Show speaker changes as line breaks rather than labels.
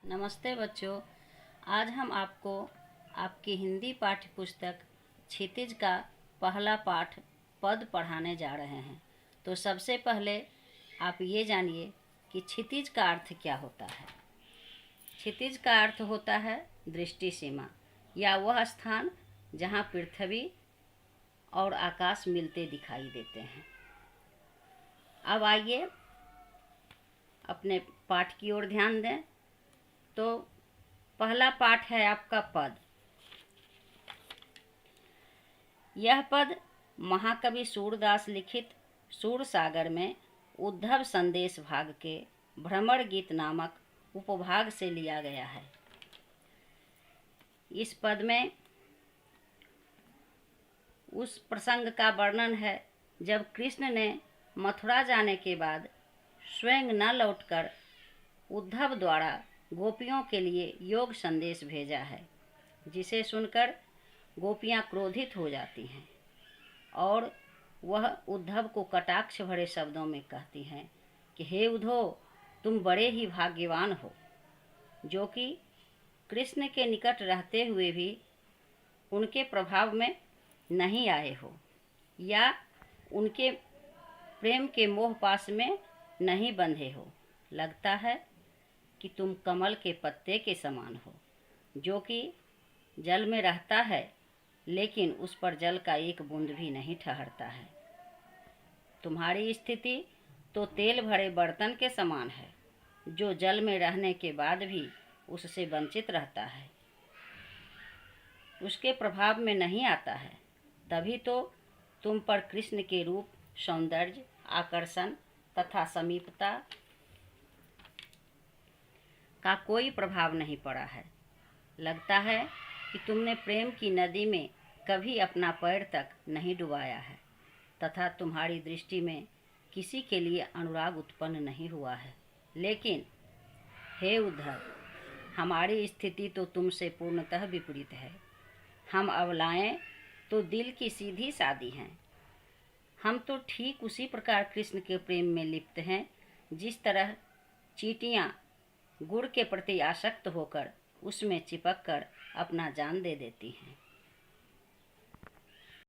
नमस्ते बच्चों। आज हम आपको आपकी हिंदी पाठ्य पुस्तक क्षितिज का पहला पाठ पद पढ़ाने जा रहे हैं। तो सबसे पहले आप ये जानिए कि क्षितिज का अर्थ क्या होता है। क्षितिज का अर्थ होता है दृष्टि सीमा या वह स्थान जहाँ पृथ्वी और आकाश मिलते दिखाई देते हैं। अब आइए अपने पाठ की ओर ध्यान दें। तो पहला पाठ है आपका पद। यह पद महाकवि सूरदास लिखित सूरसागर में उद्धव संदेश भाग के भ्रमर गीत नामक उपभाग से लिया गया है। इस पद में उस प्रसंग का वर्णन है जब कृष्ण ने मथुरा जाने के बाद स्वयं न लौटकर उद्धव द्वारा गोपियों के लिए योग संदेश भेजा है, जिसे सुनकर गोपियां क्रोधित हो जाती हैं और वह उद्धव को कटाक्ष भरे शब्दों में कहती हैं कि हे उद्धव, तुम बड़े ही भाग्यवान हो जो कि कृष्ण के निकट रहते हुए भी उनके प्रभाव में नहीं आए हो या उनके प्रेम के मोह पास में नहीं बंधे हो। लगता है कि तुम कमल के पत्ते के समान हो जो कि जल में रहता है लेकिन उस पर जल का एक बूंद भी नहीं ठहरता है। तुम्हारी स्थिति तो तेल भरे बर्तन के समान है जो जल में रहने के बाद भी उससे वंचित रहता है, उसके प्रभाव में नहीं आता है। तभी तो तुम पर कृष्ण के रूप, सौंदर्य, आकर्षण तथा समीपता का कोई प्रभाव नहीं पड़ा है। लगता है कि तुमने प्रेम की नदी में कभी अपना पैर तक नहीं डुबाया है तथा तुम्हारी दृष्टि में किसी के लिए अनुराग उत्पन्न नहीं हुआ है। लेकिन हे उद्धव, हमारी स्थिति तो तुमसे पूर्णतः विपरीत है। हम अबलाएं तो दिल की सीधी सादी हैं। हम तो ठीक उसी प्रकार कृष्ण के प्रेम में लिप्त हैं जिस तरह चींटियाँ गुड़ के प्रति आसक्त होकर उसमें चिपक कर अपना जान दे देती हैं।